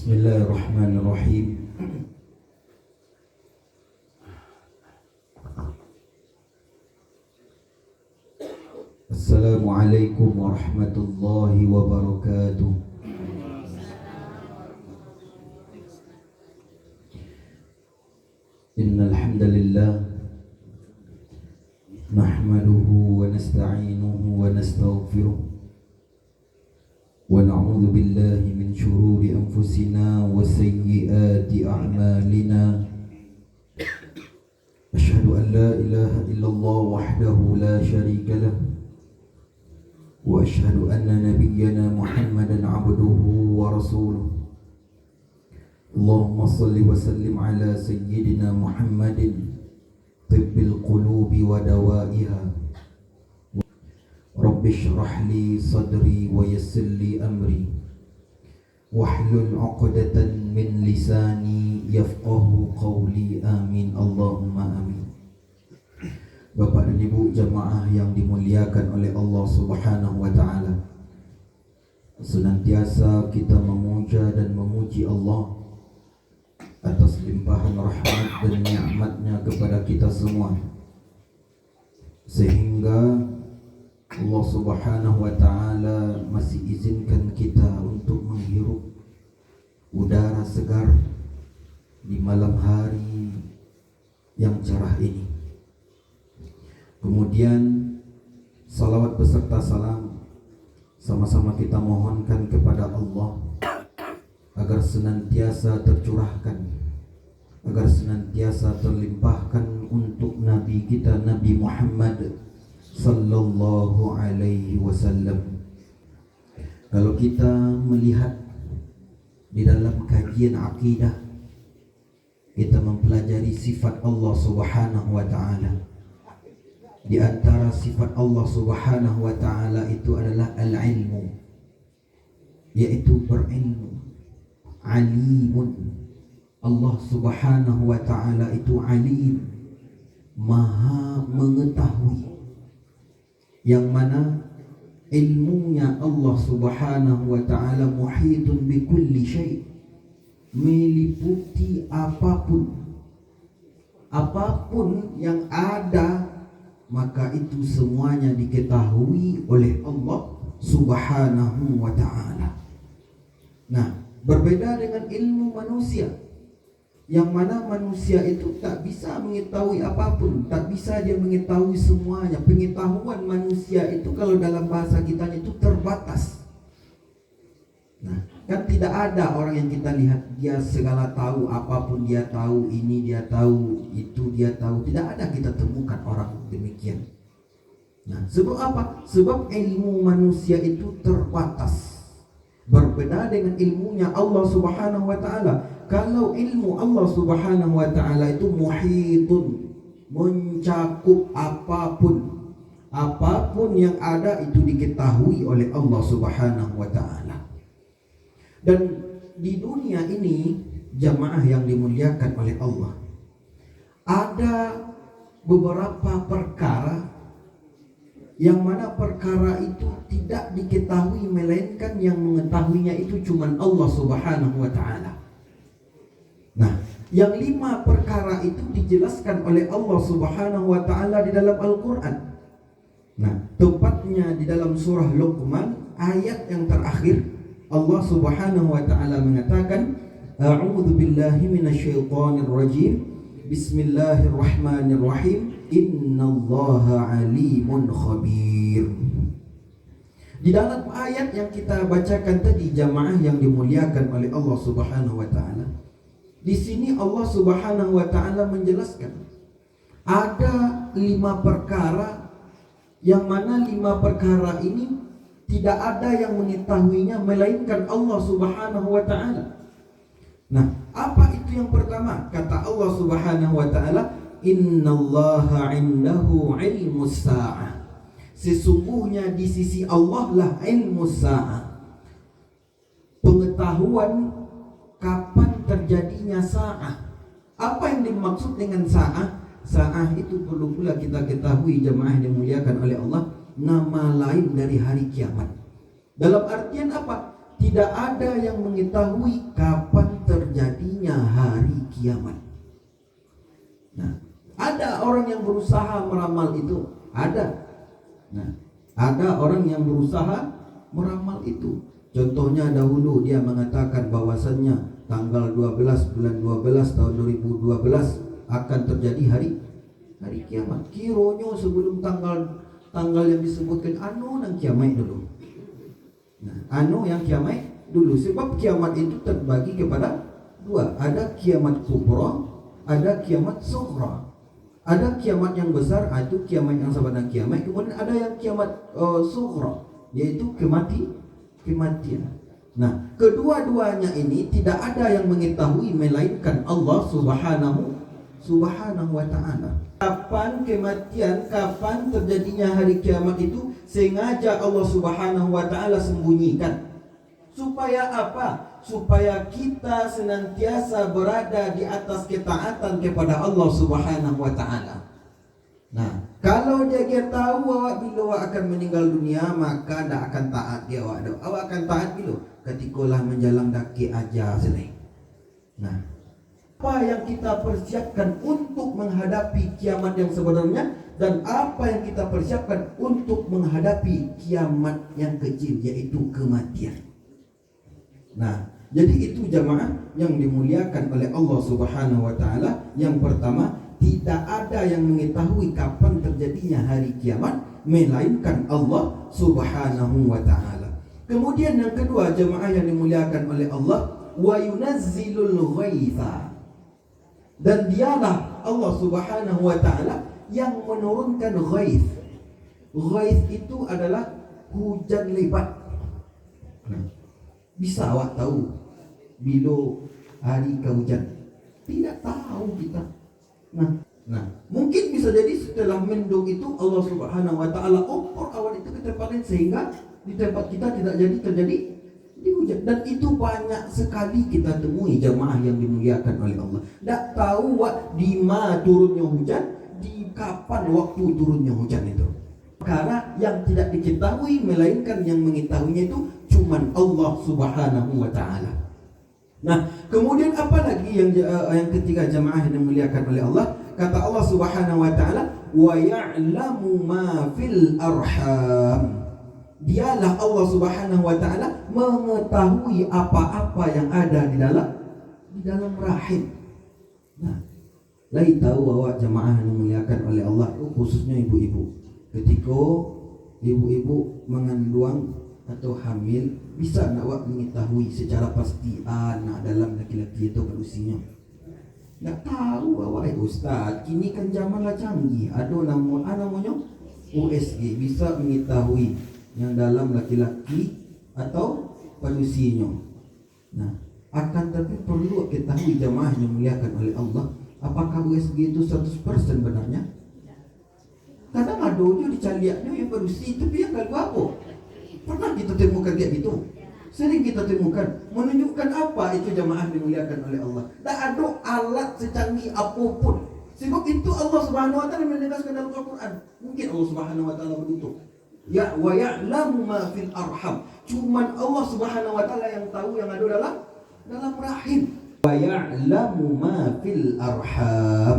Bismillahirrahmanirrahim. Assalamualaikum warahmatullahi wabarakatuh. Innal hamdalillah nahmaduhu wa nasta'inuhu wa nastaghfiruh wa na'udzu billahi min shururi anfusina wa sayyiati a'malina. Asyhadu an la ilaha illallah wahdahu la syarika lah wa asyhadu anna nabiyyana Muhammadan 'abduhu wa rasuluh. Allahumma salli wa sallim ala sayyidina Muhammadin tibbil qulubi wa dawaiha. Rabbi shrah li sadri wa yassir li amri wahlul 'uqdatan min lisani yafqahu qawli. Amin Allahumma amin. Bapak dan Ibu jamaah yang dimuliakan oleh Allah Subhanahu wa taala, senantiasa kita memuja dan memuji Allah atas limpahan rahmat dan nikmatnya kepada kita semua, sehingga Allah Subhanahu wa ta'ala masih izinkan kita untuk menghirup udara segar di malam hari yang cerah ini. Kemudian salawat beserta salam sama-sama kita mohonkan kepada Allah agar senantiasa tercurahkan, agar senantiasa terlimpahkan untuk Nabi kita Nabi Muhammad sallallahu alaihi wasallam. Kalau kita melihat di dalam kajian akidah, kita mempelajari sifat Allah Subhanahu wa taala. Di antara sifat Allah Subhanahu wa taala itu adalah al-ilmu, yaitu berilmu. Alimun, Allah Subhanahu wa taala itu alim, maha mengetahui, yang mana ilmunya Allah Subhanahu wa taala muhitun bi kulli syai', meliputi apapun yang ada, maka itu semuanya diketahui oleh Allah Subhanahu wa taala. Nah, berbeda dengan ilmu manusia, yang mana manusia itu tak bisa mengetahui apapun, tak bisa dia mengetahui semuanya. Pengetahuan manusia itu kalau dalam bahasa kita itu terbatas. Nah, kan tidak ada orang yang kita lihat dia segala tahu, apapun dia tahu, ini dia tahu, itu dia tahu. Tidak ada kita temukan orang demikian. Nah, sebab apa? Sebab ilmu manusia itu terbatas. Berbeda dengan ilmunya Allah Subhanahu wa taala. Kalau ilmu Allah Subhanahu wa taala itu muhitun, mencakup apapun yang ada itu diketahui oleh Allah Subhanahu wa taala. Dan di dunia ini jamaah yang dimuliakan oleh Allah, ada beberapa perkara yang mana perkara itu tidak diketahui, melainkan yang mengetahuinya itu cuma Allah Subhanahu wa ta'ala. Nah, yang 5 perkara itu dijelaskan oleh Allah Subhanahu wa ta'ala di dalam Al-Quran. Nah, tepatnya di dalam surah Luqman ayat yang terakhir, Allah Subhanahu wa ta'ala mengatakan, A'udzu billahi minasyaitonir rajim. Bismillahirrahmanirrahim. Innallaha alimun khabir. Di dalam ayat yang kita bacakan tadi jamaah yang dimuliakan oleh Allah Subhanahu wa taala, di sini Allah Subhanahu wa taala menjelaskan ada 5 perkara, yang mana 5 perkara ini tidak ada yang mengetahuinya melainkan Allah Subhanahu wa taala. Nah, apa itu yang pertama? Kata Allah Subhanahu wa taala, innallaha indahu ilmus sa'ah. Sesungguhnya di sisi Allah lah ilmus sa'ah, pengetahuan kapan terjadinya sa'ah. Apa yang dimaksud dengan sa'ah? Sa'ah itu perlu pula kita ketahui jemaah yang dimuliakan oleh Allah, nama lain dari hari kiamat. Dalam artian apa? tidak ada yang mengetahui kapan terjadinya hari kiamat. Nah, ada orang yang berusaha meramal itu, ada. Nah, ada orang yang berusaha meramal itu. Contohnya dahulu dia mengatakan bahwasannya tanggal 12 bulan 12 tahun 2012 akan terjadi hari kiamat. Kironyo sebelum tanggal yang disebutkan nang kiamat dulu. Nah, yang kiamat dulu, sebab kiamat itu terbagi kepada dua. Ada kiamat kubra, ada kiamat sughra. Ada kiamat yang besar, itu kiamat yang sebenarnya kiamat. Kemudian ada yang kiamat sughra, yaitu kematian. Nah, kedua-duanya ini tidak ada yang mengetahui melainkan Allah Subhanahu wa ta'ala. Kapan kematian, kapan terjadinya hari kiamat itu sengaja Allah Subhanahu wa ta'ala sembunyikan. Supaya apa? Supaya kita senantiasa berada di atas ketaatan kepada Allah Subhanahu wa ta'ala. Nah, kalau dia tahu awak bila akan meninggal dunia, maka tidak akan taat dia awak. Awak akan taat bila ketikalah menjalang daki aja selesai. Nah, apa yang kita persiapkan untuk menghadapi kiamat yang sebenarnya, dan apa yang kita persiapkan untuk menghadapi kiamat yang kecil, yaitu kematian. Nah, jadi itu jamaah yang dimuliakan oleh Allah Subhanahu wa ta'ala. Yang pertama, tidak ada yang mengetahui kapan terjadinya hari kiamat melainkan Allah Subhanahu wa ta'ala. Kemudian yang kedua jamaah yang dimuliakan oleh Allah, wa yunazzilul ghaitha. Dan dialah Allah Subhanahu wa ta'ala yang menurunkan ghaith. Ghaith itu adalah hujan lebat. Bisa awak tahu bila hari kehujan? Tidak tahu kita. Nah, mungkin bisa jadi setelah mendung itu Allah Subhanahu wa ta'ala ukur awan itu ke tempat lain, sehingga di tempat kita tidak jadi terjadi di hujan. Dan itu banyak sekali kita temui jamaah yang dimuliakan oleh Allah. Tak tahu di mana turunnya hujan, di kapan waktu turunnya hujan itu. Karena yang tidak diketahui melainkan yang mengetahuinya itu cuman Allah Subhanahu wa ta'ala. Nah, kemudian apa lagi yang ketiga jamaah yang dimuliakan oleh Allah? Kata Allah Subhanahu wa ta'ala, wa ya'lamu ma fil arham. Dialah Allah Subhanahu wa ta'ala mengetahui apa-apa yang ada di dalam rahim. Nah, lai tahu bahwa jamaah yang dimuliakan oleh Allah, khususnya ibu-ibu, ketika ibu-ibu mengandung atau hamil, bisa nak awak mengetahui secara pasti anak dalam laki-laki itu berusianya? Tak tahu awak ustaz. Kini kan zaman lah canggih. Ada namanya USG, bisa mengetahui yang dalam laki-laki atau berusianya. Nah, akan tapi perlu ketahui jamaah yang dimuliakan oleh Allah, apakah USG itu 100% benarnya? Kadang ada je dicaliaknya yang berusi, tapi yang kalau apa? Pernah kita temukan kayak gitu? Sering kita temukan. Menunjukkan apa itu jamaah dimuliakan oleh Allah? Tak ada alat secanggih apapun. Sebab itu Allah Subhanahu wa ta'ala menegaskan dalam Al-Quran. Mungkin Allah Subhanahu wa ta'ala begitu. Ya wa ya'lamu ma fil arham. Cuman Allah Subhanahu wa ta'ala yang tahu yang ada dalam rahim. Wa ya'lamu ma fil arham.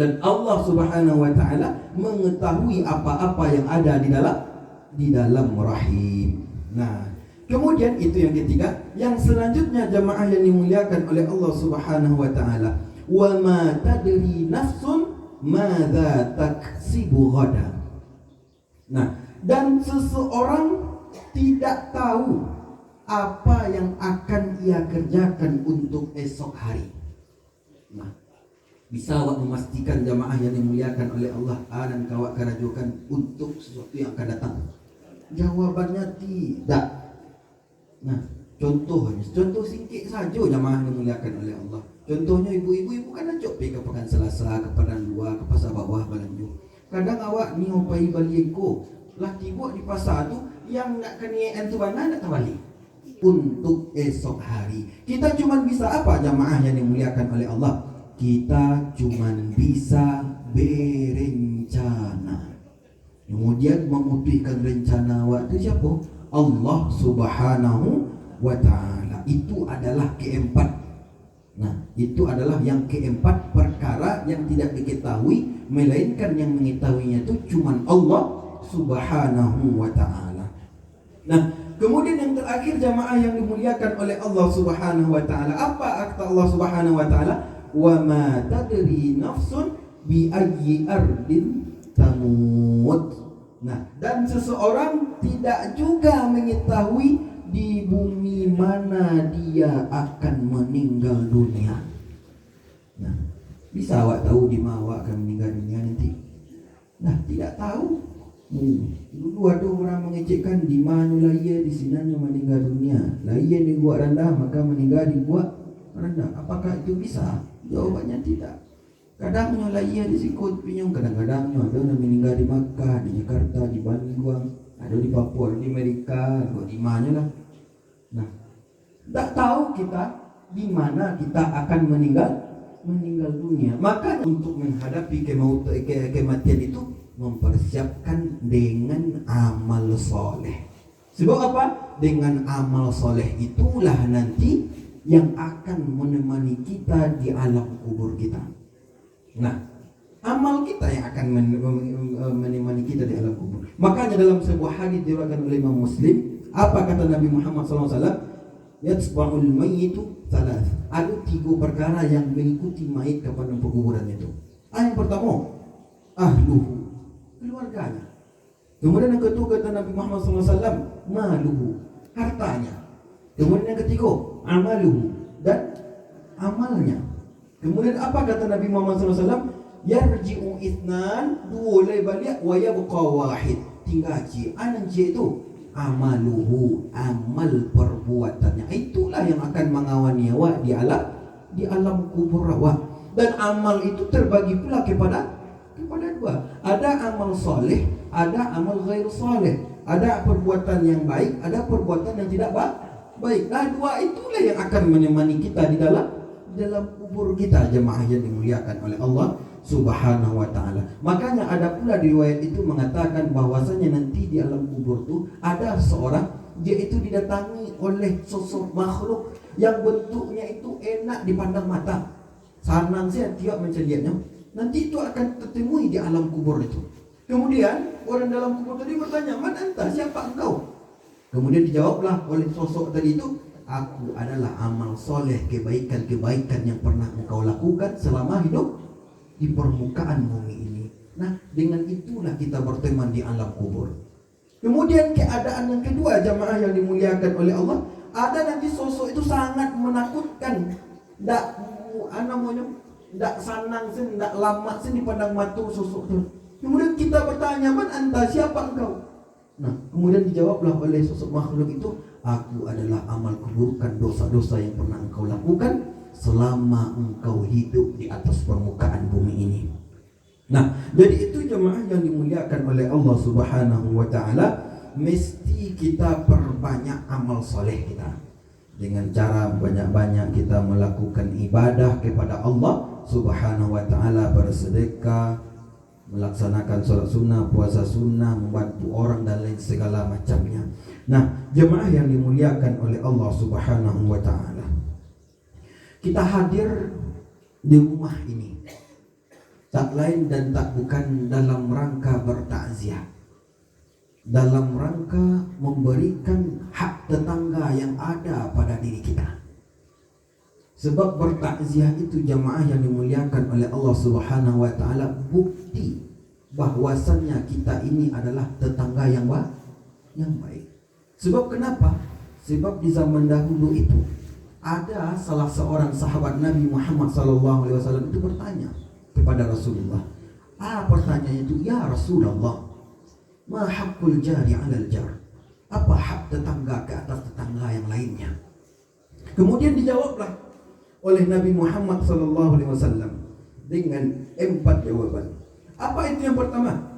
Dan Allah Subhanahu wa ta'ala mengetahui apa-apa yang ada di dalam rahim. Nah, kemudian itu yang ketiga. Yang selanjutnya jamaah yang dimuliakan oleh Allah Subhanahu wa ta'ala, wa ma tadri nafsun madza taksibu ghadan. Nah, dan seseorang tidak tahu apa yang akan ia kerjakan untuk esok hari. Nah, bisa awak memastikan jamaah yang dimuliakan oleh Allah dan kawak kerajukan untuk sesuatu yang akan datang? Jawabannya tidak. Nah, contoh singkit saja jamaah yang dimuliakan oleh Allah. Contohnya ibu-ibu kan ajak pergi ke pekan Selasa, ke Padang Dua, ke pasar bawah Balanju. Kadang awak ni opai balik ko, lah tiba di pasar tu yang nak kenian tu mana nak balik untuk esok hari. Kita cuma bisa apa jamaah yang dimuliakan oleh Allah? Kita cuma bisa berencana. Kemudian memutihkan rencana waktu siapa? Allah Subhanahu wa ta'ala. Itu adalah keempat. Nah, itu adalah yang keempat perkara yang tidak diketahui, melainkan yang mengetahuinya itu cuman Allah Subhanahu wa ta'ala. Nah, kemudian yang terakhir jamaah yang dimuliakan oleh Allah Subhanahu wa ta'ala, apa kata Allah Subhanahu wa ta'ala? Wa ma tadri nafsun bi ayyi ardin tamut. Nah, dan seseorang tidak juga mengetahui di bumi mana dia akan meninggal dunia. Nah, bisa awak tahu di mana awak akan meninggal dunia nanti? Nah, tidak tahu. Dulu ada orang mengecekkan di mana lah ia di sini meninggal dunia. Lah ia dibuat rendah maka meninggal dibuat rendah. Apakah itu bisa? Jawabannya tidak. Kadangnya lah ia disikut pinyong, kadang-kadangnya ada yang meninggal di Makkah, di Jakarta, di Bandung, ada di Papua, di Amerika, ada di mana lah. Nah, tak tahu kita di mana kita akan meninggal dunia. Maka untuk menghadapi kematian itu mempersiapkan dengan amal soleh. Sebab apa? Dengan amal soleh itulah nanti yang akan menemani kita di alam kubur kita. Nah, amal kita yang akan menemani kita di alam kubur. Makanya dalam sebuah hadis diriwayatkan oleh Imam Muslim, apa kata Nabi Muhammad SAW? Yatsba'ul mayyitu thalath. Ada 3 perkara yang mengikuti mayit ke padang perkuburan itu. Yang pertama, ahluhu, keluarganya. Kemudian yang kedua kata Nabi Muhammad SAW, maluhu, hartanya. Kemudian yang ketiga, amaluhu, dan amalnya. Kemudian apa kata Nabi Muhammad SAW? Yarji'u ithnan, 2 balik, wa yabqa wahid. Tinggal anan itu amaluhu, amal perbuatannya. Itulah yang akan mengawani awak di alam kubur awak. Dan amal itu terbagi pula kepada 2. Ada amal soleh, ada amal ghair soleh. Ada perbuatan yang baik, ada perbuatan yang tidak baik. Nah, 2 itulah yang akan menemani kita di dalam kubur kita, jemaah yang dimuliakan oleh Allah Subhanahu wa ta'ala. Makanya ada pula di riwayat itu mengatakan bahwasanya nanti di alam kubur itu ada seorang, dia itu didatangi oleh sosok makhluk yang bentuknya itu enak dipandang mata. Sanang saya tiap macam lihatnya. Nanti itu akan tertemui di alam kubur itu. Kemudian orang dalam kubur tadi bertanya, "Man anta? Siapa engkau?" Kemudian dijawablah oleh sosok tadi itu, "Aku adalah amal soleh, kebaikan-kebaikan yang pernah engkau lakukan selama hidup di permukaan bumi ini." Nah, dengan itulah kita berteman di alam kubur. Kemudian keadaan yang kedua, jamaah yang dimuliakan oleh Allah, ada nanti sosok itu sangat menakutkan. Ndak sanang sen, ndak lama sen dipandang mata sosok itu. Kemudian kita bertanya, "Man anta? Siapa engkau?" Nah, kemudian dijawablah oleh sosok makhluk itu, "Aku adalah amal keburukan, dosa-dosa yang pernah engkau lakukan selama engkau hidup di atas permukaan bumi ini." Nah, jadi itu jemaah yang dimuliakan oleh Allah Subhanahu wa ta'ala, mesti kita perbanyak amal soleh kita. Dengan cara banyak-banyak kita melakukan ibadah kepada Allah Subhanahu wa ta'ala, bersedekah, melaksanakan sholat sunnah, puasa sunnah, membantu orang dan lain segala macamnya. Nah, jemaah yang dimuliakan oleh Allah Subhanahu wa ta'ala, kita hadir di rumah ini tak lain dan tak bukan dalam rangka bertakziah, dalam rangka memberikan hak tetangga yang ada pada diri kita. Sebab bertakziah itu jamaah yang dimuliakan oleh Allah Subhanahu wa ta'ala bukti bahwasannya kita ini adalah tetangga yang baik. Sebab kenapa? Sebab di zaman dahulu itu ada salah seorang sahabat Nabi Muhammad SAW itu bertanya kepada Rasulullah. Pertanyaan itu, "Ya Rasulullah, ma haqqul jari 'alal jar?" Apa hak tetangga ke atas tetangga yang lainnya? Kemudian dijawablah oleh Nabi Muhammad SAW dengan 4 jawaban. Apa itu yang pertama?